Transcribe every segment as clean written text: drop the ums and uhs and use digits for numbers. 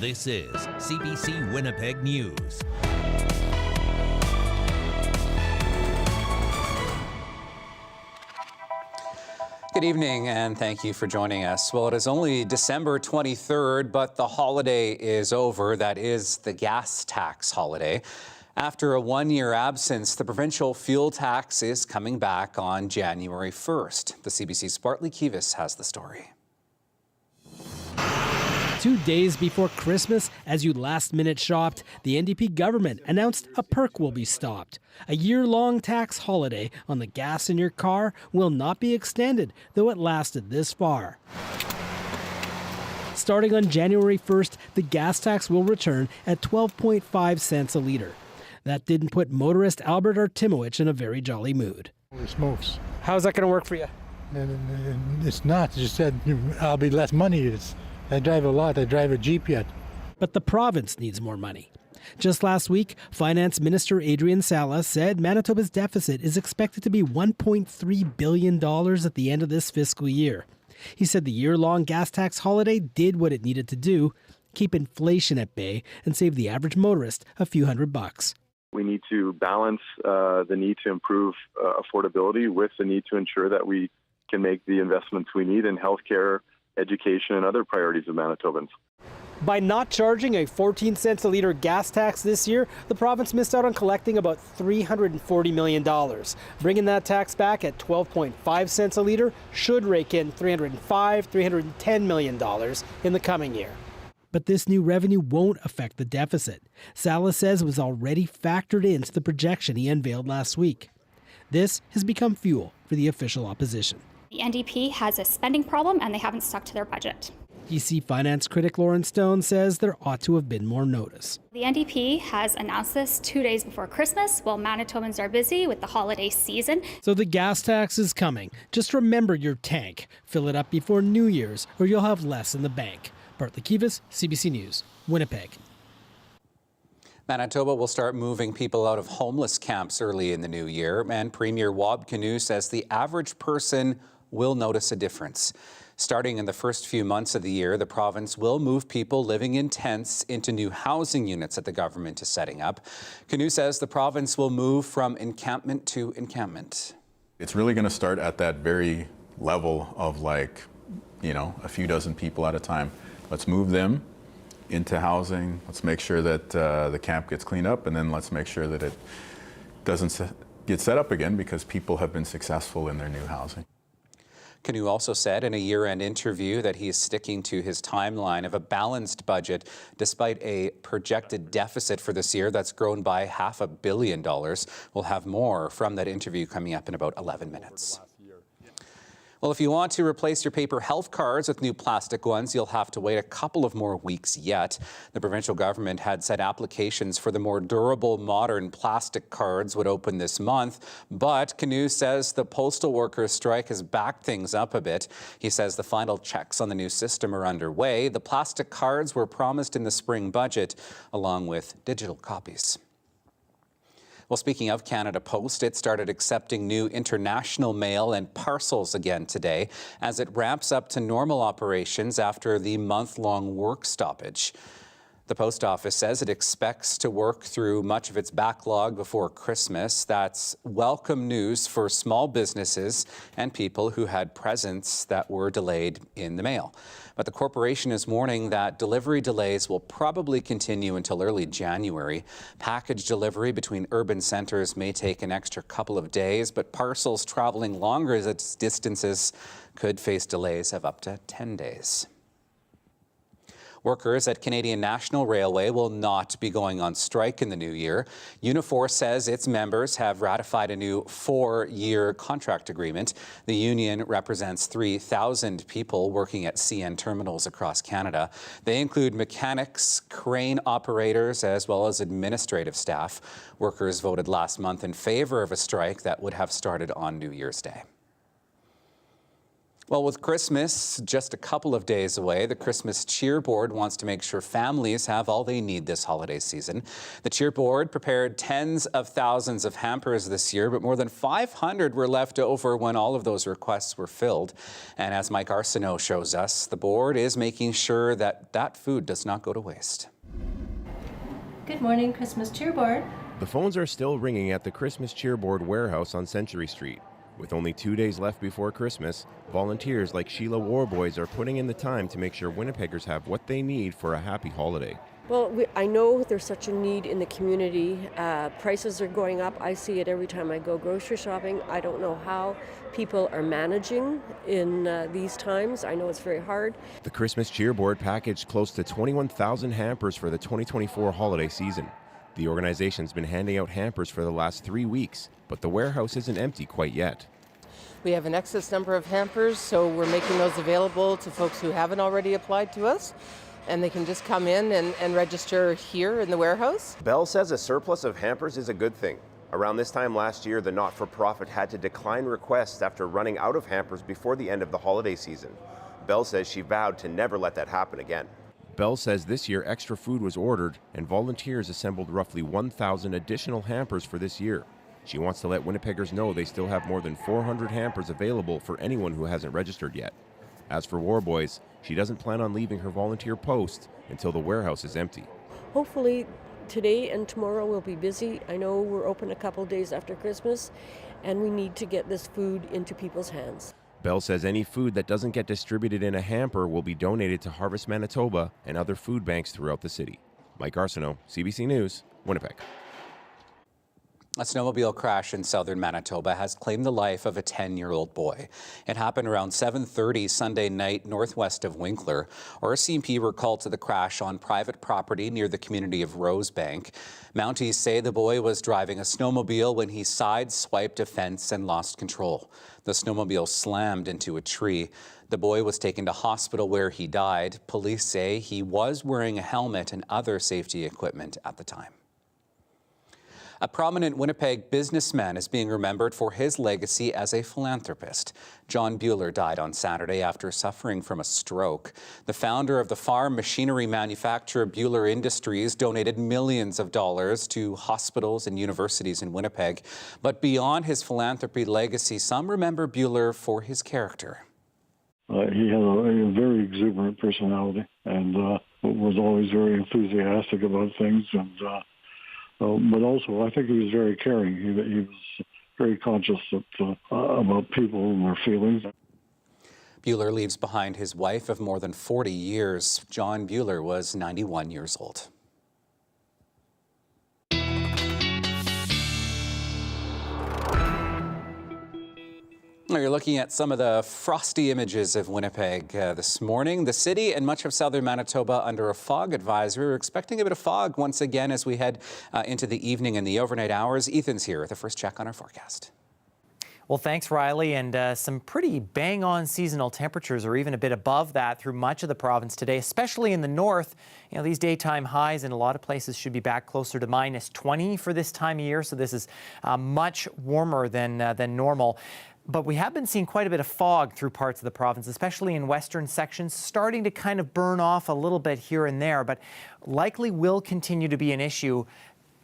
This is CBC Winnipeg News. Good evening and thank you for joining us. Well, it is only December 23rd, but the holiday is over. That is the gas tax holiday. After a one-year absence, the provincial fuel tax is coming back on January 1st. The CBC's Bartley Kivas has the story. 2 days before Christmas, as you last-minute shopped, the NDP government announced a perk will be stopped. A year-long tax holiday on the gas in your car will not be extended, though it lasted this far. Starting on January 1st, the gas tax will return at 12.5 cents a litre. That didn't put motorist Albert Artimowicz in a very jolly mood. Holy smokes. How's that going to work for you? It's not. It's just that I'll be less money. I drive a lot. I drive a Jeep yet. But the province needs more money. Just last week, Finance Minister Adrian Saleh said Manitoba's deficit is expected to be $1.3 billion at the end of this fiscal year. He said the year-long gas tax holiday did what it needed to do, keep inflation at bay and save the average motorist a few $100. We need to balance the need to improve affordability with the need to ensure that we can make the investments we need in healthcare, education, and other priorities of Manitobans. By not charging a 14 cents a litre gas tax this year, the province missed out on collecting about $340 million. Bringing that tax back at 12.5 cents a litre should rake in $310 million in the coming year. But this new revenue won't affect the deficit. Saleh says it was already factored into the projection he unveiled last week. This has become fuel for the official opposition. The NDP has a spending problem and they haven't stuck to their budget. DC finance critic Lauren Stone says there ought to have been more notice. The NDP has announced this 2 days before Christmas while Manitobans are busy with the holiday season. So the gas tax is coming. Just remember your tank. Fill it up before New Year's or you'll have less in the bank. Bartley Kivas, CBC News, Winnipeg. Manitoba will start moving people out of homeless camps early in the new year, and Premier Wab Kinew says the average person will notice a difference. Starting in the first few months of the year, the province will move people living in tents into new housing units that the government is setting up. Kinew says the province will move from encampment to encampment. It's really going to start at that very level of a few dozen people at a time. Let's move them into housing. Let's make sure that the camp gets cleaned up, and then let's make sure that it doesn't get set up again because people have been successful in their new housing. Kinew also said in a year-end interview that he is sticking to his timeline of a balanced budget despite a projected deficit for this year that's grown by $500 million. We'll have more from that interview coming up in about 11 minutes. Well, if you want to replace your paper health cards with new plastic ones, you'll have to wait a couple of more weeks yet. The provincial government had said applications for the more durable, modern plastic cards would open this month, but Kinew says the postal workers' strike has backed things up a bit. He says the final checks on the new system are underway. The plastic cards were promised in the spring budget, along with digital copies. Well, speaking of Canada Post, it started accepting new international mail and parcels again today as it ramps up to normal operations after the month-long work stoppage. The post office says it expects to work through much of its backlog before Christmas. That's welcome news for small businesses and people who had presents that were delayed in the mail. But the corporation is warning that delivery delays will probably continue until early January. Package delivery between urban centres may take an extra couple of days, but parcels traveling longer distances could face delays of up to 10 days. Workers at Canadian National Railway will not be going on strike in the new year. Unifor says its members have ratified a new 4-year contract agreement. The union represents 3,000 people working at CN terminals across Canada. They include mechanics, crane operators, as well as administrative staff. Workers voted last month in favor of a strike that would have started on New Year's Day. Well, with Christmas just a couple of days away, the Christmas Cheer Board wants to make sure families have all they need this holiday season. The Cheer Board prepared tens of thousands of hampers this year, but more than 500 were left over when all of those requests were filled. And as Mike Arsenault shows us, the board is making sure that that food does not go to waste. Good morning, Christmas Cheer Board. The phones are still ringing at the Christmas Cheer Board warehouse on Century Street. With only 2 days left before Christmas, volunteers like Sheila Warboys are putting in the time to make sure Winnipeggers have what they need for a happy holiday. Well, I know there's such a need in the community. Prices are going up. I see it every time I go grocery shopping. I don't know how people are managing in these times. I know it's very hard. The Christmas Cheer Board packaged close to 21,000 hampers for the 2024 holiday season. The organization's been handing out hampers for the last 3 weeks, but the warehouse isn't empty quite yet. We have an excess number of hampers, so we're making those available to folks who haven't already applied to us, and they can just come in and register here in the warehouse. Bell says a surplus of hampers is a good thing. Around this time last year, the not-for-profit had to decline requests after running out of hampers before the end of the holiday season. Bell says she vowed to never let that happen again. Bell says this year extra food was ordered and volunteers assembled roughly 1,000 additional hampers for this year. She wants to let Winnipeggers know they still have more than 400 hampers available for anyone who hasn't registered yet. As for Warboys, she doesn't plan on leaving her volunteer post until the warehouse is empty. Hopefully today and tomorrow we'll be busy. I know we're open a couple days after Christmas, and we need to get this food into people's hands. Bell says any food that doesn't get distributed in a hamper will be donated to Harvest Manitoba and other food banks throughout the city. Mike Arsenault, CBC News, Winnipeg. A snowmobile crash in southern Manitoba has claimed the life of a 10-year-old boy. It happened around 7:30 Sunday night northwest of Winkler. RCMP were called to the crash on private property near the community of Rosebank. Mounties say the boy was driving a snowmobile when he side-swiped a fence and lost control. The snowmobile slammed into a tree. The boy was taken to hospital where he died. Police say he was wearing a helmet and other safety equipment at the time. A prominent Winnipeg businessman is being remembered for his legacy as a philanthropist. John Buhler died on Saturday after suffering from a stroke. The founder of the farm machinery manufacturer Buhler Industries donated millions of dollars to hospitals and universities in Winnipeg. But beyond his philanthropy legacy, some remember Buhler for his character. He had a very exuberant personality and was always very enthusiastic about things, but also I think he was very caring. He was very conscious about people and their feelings. Buhler leaves behind his wife of more than 40 years. John Buhler was 91 years old. You're looking at some of the frosty images of Winnipeg this morning. The city and much of southern Manitoba under a fog advisory. We're expecting a bit of fog once again as we head into the evening and the overnight hours. Ethan's here with the first check on our forecast. Well, thanks, Riley, and some pretty bang-on seasonal temperatures or even a bit above that through much of the province today, especially in the north. You know, these daytime highs in a lot of places should be back closer to -20 for this time of year, so this is much warmer than normal. But we have been seeing quite a bit of fog through parts of the province, especially in western sections, starting to kind of burn off a little bit here and there, but likely will continue to be an issue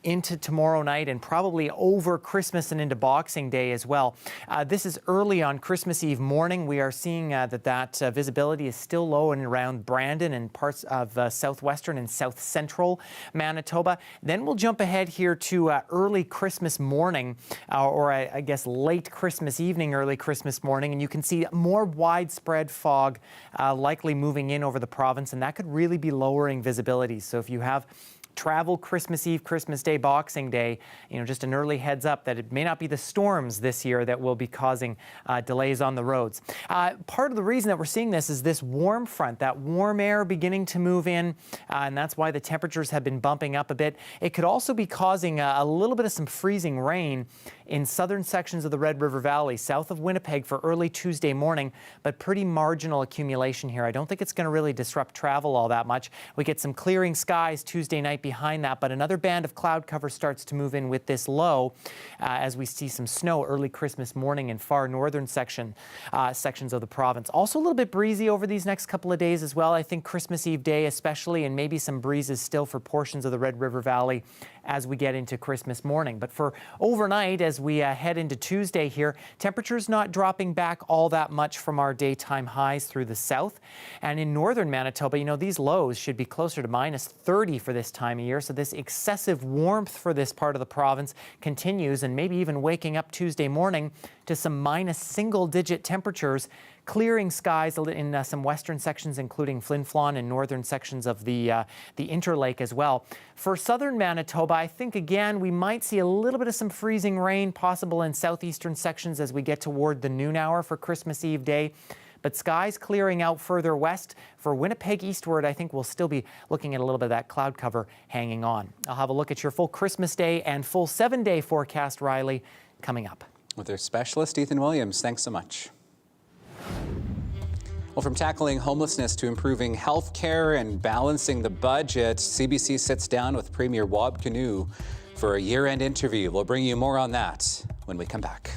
into tomorrow night and probably over Christmas and into Boxing Day as well. This is early on Christmas Eve morning. We are seeing that visibility is still low and around Brandon and parts of southwestern and south central Manitoba. Then we'll jump ahead here to early Christmas morning, or I guess late Christmas evening, early Christmas morning, and you can see more widespread fog likely moving in over the province, and that could really be lowering visibility. So if you have travel Christmas Eve, Christmas Day, Boxing Day, just an early heads up that it may not be the storms this year that will be causing delays on the roads. Part of the reason that we're seeing this is this warm front, that warm air beginning to move in, and that's why the temperatures have been bumping up a bit. It could also be causing a little bit of some freezing rain in southern sections of the Red River Valley, south of Winnipeg for early Tuesday morning, but pretty marginal accumulation here. I don't think it's going to really disrupt travel all that much. We get some clearing skies Tuesday night overnight behind that, but another band of cloud cover starts to move in with this low as we see some snow early Christmas morning in far northern sections of the province. Also a little bit breezy over these next couple of days as well. I think Christmas Eve day especially, and maybe some breezes still for portions of the Red River Valley as we get into Christmas morning. But for overnight, as we head into Tuesday here, temperatures not dropping back all that much from our daytime highs through the south. And in northern Manitoba, you know, these lows should be closer to -30 for this time of year. So this excessive warmth for this part of the province continues, and maybe even waking up Tuesday morning to some -single-digit temperatures, clearing skies in some western sections, including Flin Flon and northern sections of the Interlake as well. For southern Manitoba, I think, again, we might see a little bit of some freezing rain possible in southeastern sections as we get toward the noon hour for Christmas Eve day. But skies clearing out further west. For Winnipeg eastward, I think we'll still be looking at a little bit of that cloud cover hanging on. I'll have a look at your full Christmas Day and full 7-day forecast, Riley, coming up. With our specialist, Ethan Williams, thanks so much. Well, from tackling homelessness to improving health care and balancing the budget, CBC sits down with Premier Wab Kinew for a year-end interview. We'll bring you more on that when we come back.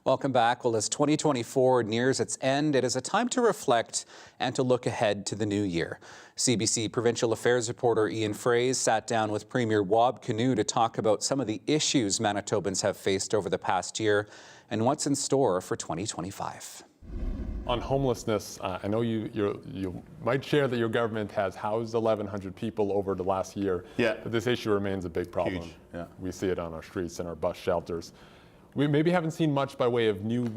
Welcome back. Well, as 2024 nears its end, it is a time to reflect and to look ahead to the new year. CBC Provincial Affairs reporter Ian Fraze sat down with Premier Wab Kinew to talk about some of the issues Manitobans have faced over the past year and what's in store for 2025. On homelessness, I know you might share that your government has housed 1,100 people over the last year. Yeah. But this issue remains a big problem. Huge. Yeah. We see it on our streets and our bus shelters. We maybe haven't seen much by way of new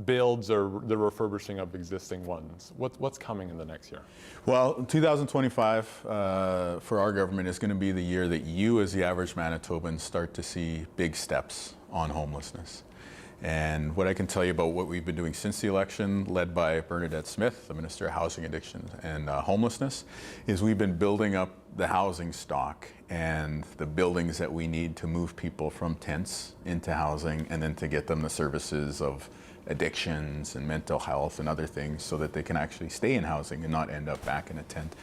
builds or the refurbishing of existing ones. What's coming in the next year? Well, 2025 for our government is going to be the year that you as the average Manitoban start to see big steps on homelessness. And what I can tell you about what we've been doing since the election, led by Bernadette Smith, the Minister of Housing, Addiction and Homelessness, is we've been building up the housing stock and the buildings that we need to move people from tents into housing and then to get them the services of addictions and mental health and other things so that they can actually stay in housing and not end up back in a tent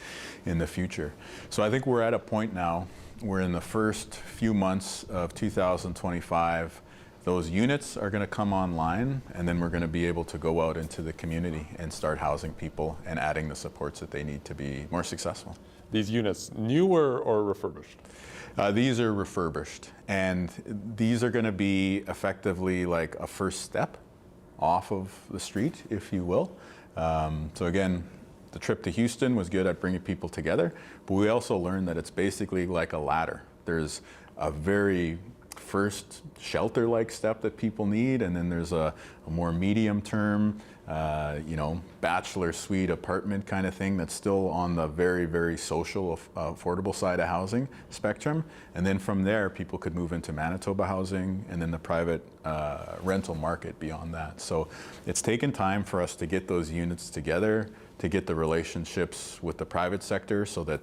in the future. So I think we're at a point now where in the first few months of 2025, those units are going to come online, and then we're going to be able to go out into the community and start housing people and adding the supports that they need to be more successful. These units, new or refurbished? These are refurbished, and these are going to be effectively like a first step off of the street, if you will. So again, the trip to Houston was good at bringing people together, but we also learned that it's basically like a ladder. There's a very first shelter-like step that people need, and then there's a more medium-term, bachelor suite apartment kind of thing that's still on the very, very social, affordable side of housing spectrum. And then from there, people could move into Manitoba housing and then the private rental market beyond that. So it's taken time for us to get those units together, to get the relationships with the private sector so that,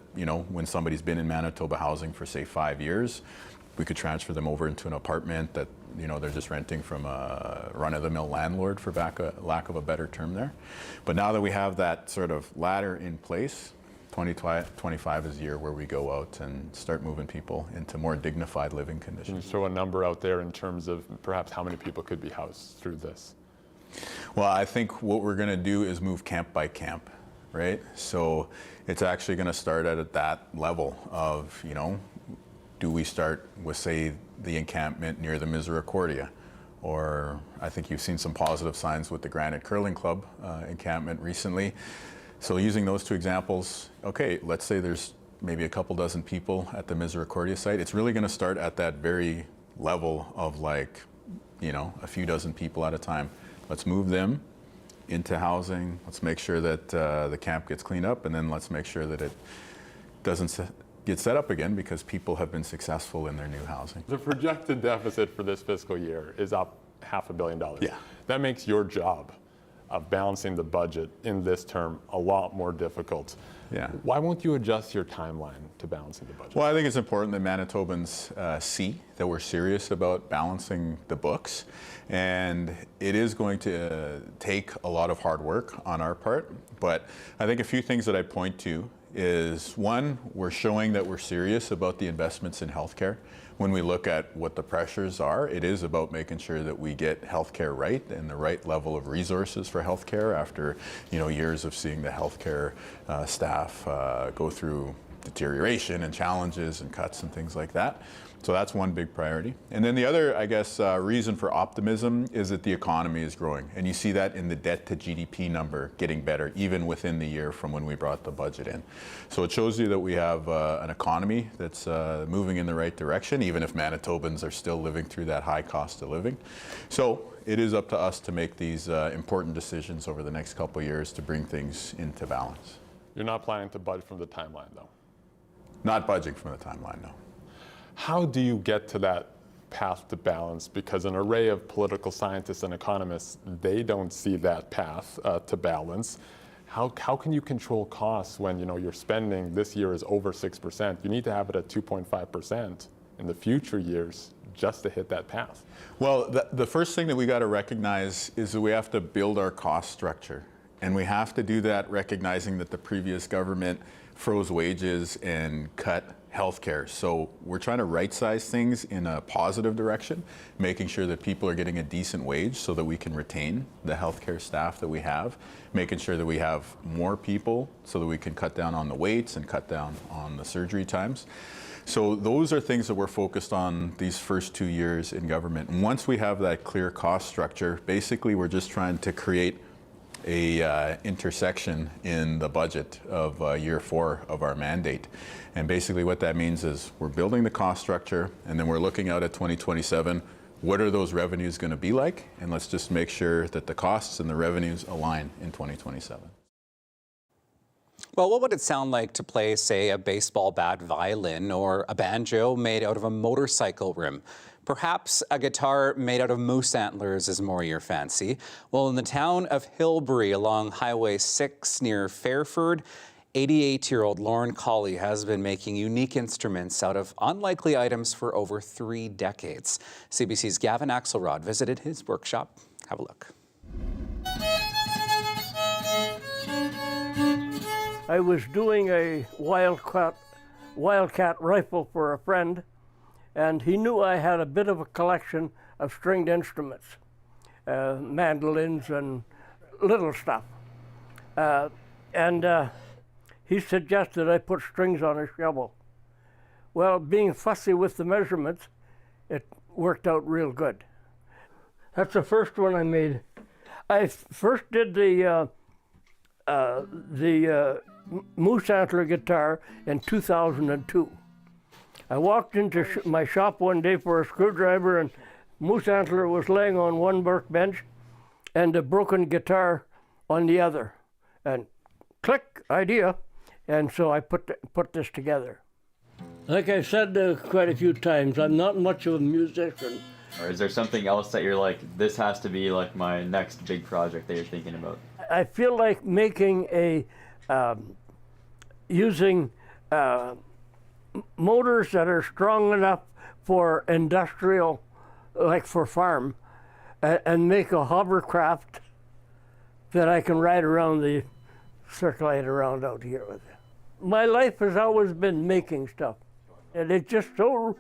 when somebody's been in Manitoba housing for, say, 5 years, we could transfer them over into an apartment that, they're just renting from a run-of-the-mill landlord, for lack of a better term there. But now that we have that sort of ladder in place, 2025 is the year where we go out and start moving people into more dignified living conditions. Can you throw a number out there in terms of perhaps how many people could be housed through this? Well, I think what we're going to do is move camp by camp, right? So it's actually going to start at that level of, do we start with, say, the encampment near the Misericordia? Or I think you've seen some positive signs with the Granite Curling Club encampment recently. So using those two examples, okay, let's say there's maybe a couple dozen people at the Misericordia site. It's really going to start at that very level of a few dozen people at a time. Let's move them into housing. Let's make sure that the camp gets cleaned up, and then let's make sure that it doesn't get set up again because people have been successful in their new housing. The projected deficit for this fiscal year is up $500 million. Yeah. That makes your job of balancing the budget in this term a lot more difficult. Yeah. Why won't you adjust your timeline to balancing the budget? Well, I think it's important that Manitobans see that we're serious about balancing the books, and it is going to take a lot of hard work on our part, but I think a few things that I point to is, one, we're showing that we're serious about the investments in healthcare. When we look at what the pressures are, it is about making sure that we get healthcare right and the right level of resources for healthcare after years of seeing the healthcare staff go through deterioration and challenges and cuts and things like that. So that's one big priority. And then the other, I guess, reason for optimism is that the economy is growing. And you see that in the debt to GDP number getting better, even within the year from when we brought the budget in. So it shows you that we have an economy that's moving in the right direction, even if Manitobans are still living through that high cost of living. So it is up to us to make these important decisions over the next couple of years to bring things into balance. You're not planning to budge from the timeline, though? Not budging from the timeline, no. How do you get to that path to balance? Because an array of political scientists and economists, they don't see that path to balance. How can you control costs when your spending this year is over 6%? You need to have it at 2.5% in the future years just to hit that path. Well, the first thing that we got to recognize is that we have to build our cost structure. And we have to do that recognizing that the previous government froze wages and cut healthcare. So we're trying to right-size things in a positive direction, making sure that people are getting a decent wage so that we can retain the healthcare staff that we have, making sure that we have more people so that we can cut down on the waits and cut down on the surgery times. So those are things that we're focused on these first 2 years in government. And once we have that clear cost structure, basically we're just trying to create a intersection in the budget of year 4 of our mandate. And basically what that means is we're building the cost structure, and then we're looking out at 2027. What are those revenues going to be like? And let's just make sure that the costs and the revenues align in 2027. Well, what would it sound like to play, say, a baseball bat violin or a banjo made out of a motorcycle rim? Perhaps a guitar made out of moose antlers is more your fancy. Well, in the town of Hilbury along Highway 6 near Fairford, 88-year-old Lauren Colley has been making unique instruments out of unlikely items for over 3 decades. CBC's Gavin Axelrod visited his workshop. Have a look. I was doing a wildcat rifle for a friend, and he knew I had a bit of a collection of stringed instruments, mandolins and little stuff. He suggested I put strings on a shovel. Well, being fussy with the measurements, it worked out real good. That's the first one I made. I first did the moose antler guitar in 2002. I walked into my shop one day for a screwdriver, and moose antler was laying on one workbench and a broken guitar on the other. And click, idea. And so I put this together. Like I said quite a few times, I'm not much of a musician. Or is there something else that you're like, this has to be like my next big project that you're thinking about? I feel like making using motors that are strong enough for industrial, like for farm, and make a hovercraft that I can ride around circulate around out here with it. My life has always been making stuff, and it's just so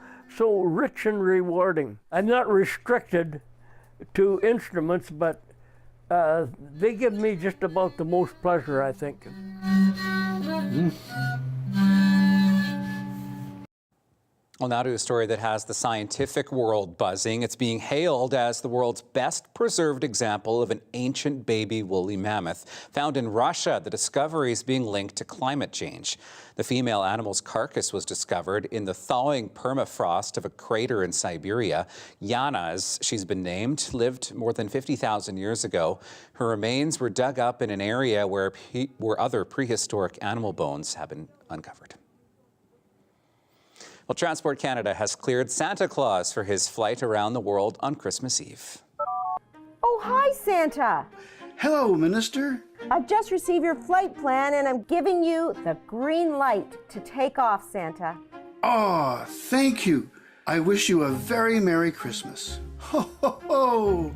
rich and rewarding. I'm not restricted to instruments, but they give me just about the most pleasure, I think. Well, now to a story that has the scientific world buzzing. It's being hailed as the world's best preserved example of an ancient baby woolly mammoth. Found in Russia, the discovery is being linked to climate change. The female animal's carcass was discovered in the thawing permafrost of a crater in Siberia. Yana, as she's been named, lived more than 50,000 years ago. Her remains were dug up in an area where other prehistoric animal bones have been uncovered. Well, Transport Canada has cleared Santa Claus for his flight around the world on Christmas Eve. Oh, hi, Santa. Hello, Minister. I've just received your flight plan, and I'm giving you the green light to take off, Santa. Oh, thank you. I wish you a very Merry Christmas. Ho, ho, ho.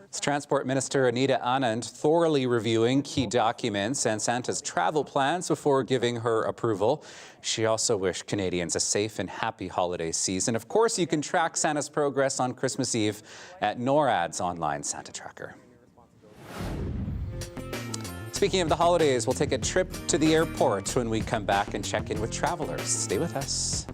It's Transport Minister Anita Anand thoroughly reviewing key documents and Santa's travel plans before giving her approval. She also wished Canadians a safe and happy holiday season. Of course, you can track Santa's progress on Christmas Eve at NORAD's online Santa Tracker. Speaking of the holidays, we'll take a trip to the airport when we come back and check in with travelers. Stay with us.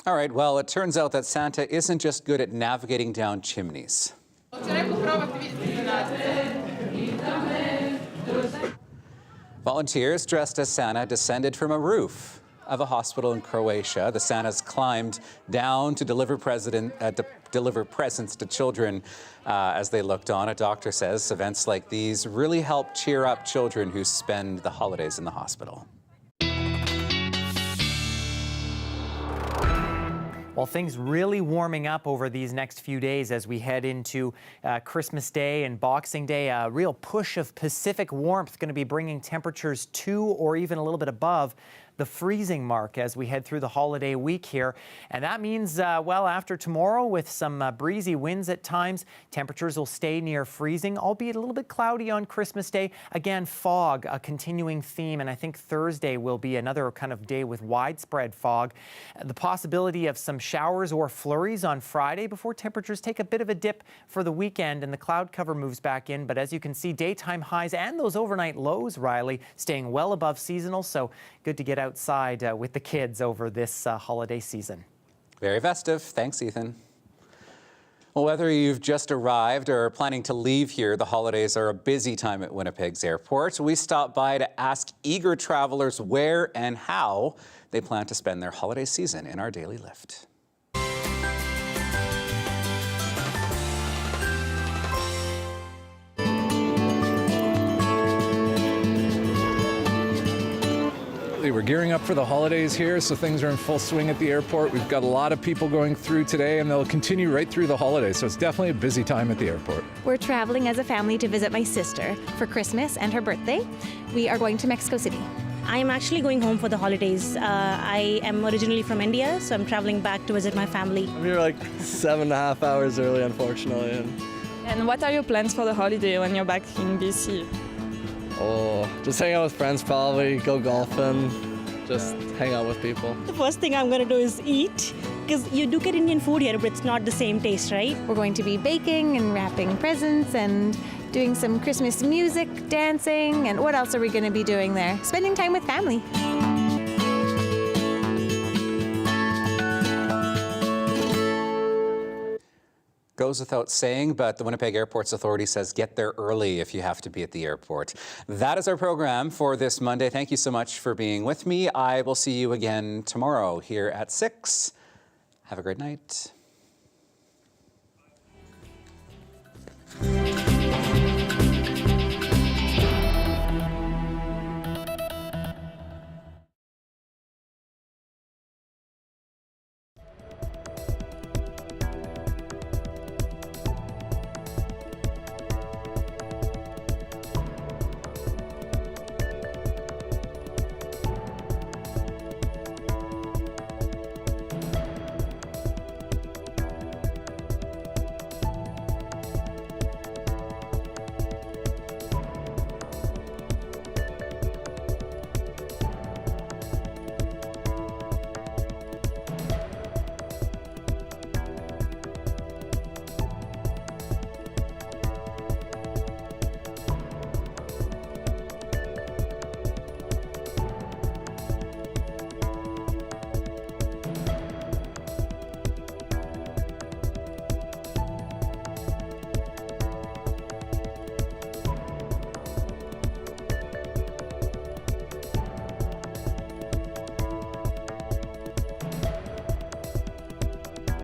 All right, well, it turns out that Santa isn't just good at navigating down chimneys. Volunteers dressed as Santa descended from a roof of a hospital in Croatia. The Santas climbed down to deliver presents to children as they looked on. A doctor says events like these really help cheer up children who spend the holidays in the hospital. Well, things really warming up over these next few days as we head into Christmas Day and Boxing Day. A real push of Pacific warmth going to be bringing temperatures to or even a little bit above the freezing mark as we head through the holiday week here. And that means, well, after tomorrow with some breezy winds at times, temperatures will stay near freezing, albeit a little bit cloudy on Christmas Day. Again, fog, a continuing theme, and I think Thursday will be another kind of day with widespread fog. The possibility of some showers or flurries on Friday before temperatures take a bit of a dip for the weekend and the cloud cover moves back in. But as you can see, daytime highs and those overnight lows, Riley, staying well above seasonal, so good to get outside with the kids over this holiday season. Very festive. Thanks, Ethan. Well, whether you've just arrived or are planning to leave here, the holidays are a busy time at Winnipeg's airport. We stopped by to ask eager travelers where and how they plan to spend their holiday season in our Daily Lift. We're gearing up for the holidays here, so things are in full swing at the airport. We've got a lot of people going through today, and they'll continue right through the holidays, so it's definitely a busy time at the airport. We're traveling as a family to visit my sister for Christmas and her birthday. We are going to Mexico City. I am actually going home for the holidays. I am originally from India, so I'm traveling back to visit my family. I'm here like 7.5 hours early, unfortunately. And what are your plans for the holiday when you're back in BC? Oh, just hang out with friends probably, go golfing, just hang out with people. The first thing I'm going to do is eat, because you do get Indian food here, but it's not the same taste, right? We're going to be baking and wrapping presents and doing some Christmas music, dancing, and what else are we going to be doing there? Spending time with family. Goes without saying, but the Winnipeg Airports Authority says get there early if you have to be at the airport. That is our program for this Monday. Thank you so much for being with me. I will see you again tomorrow here at 6. Have a great night.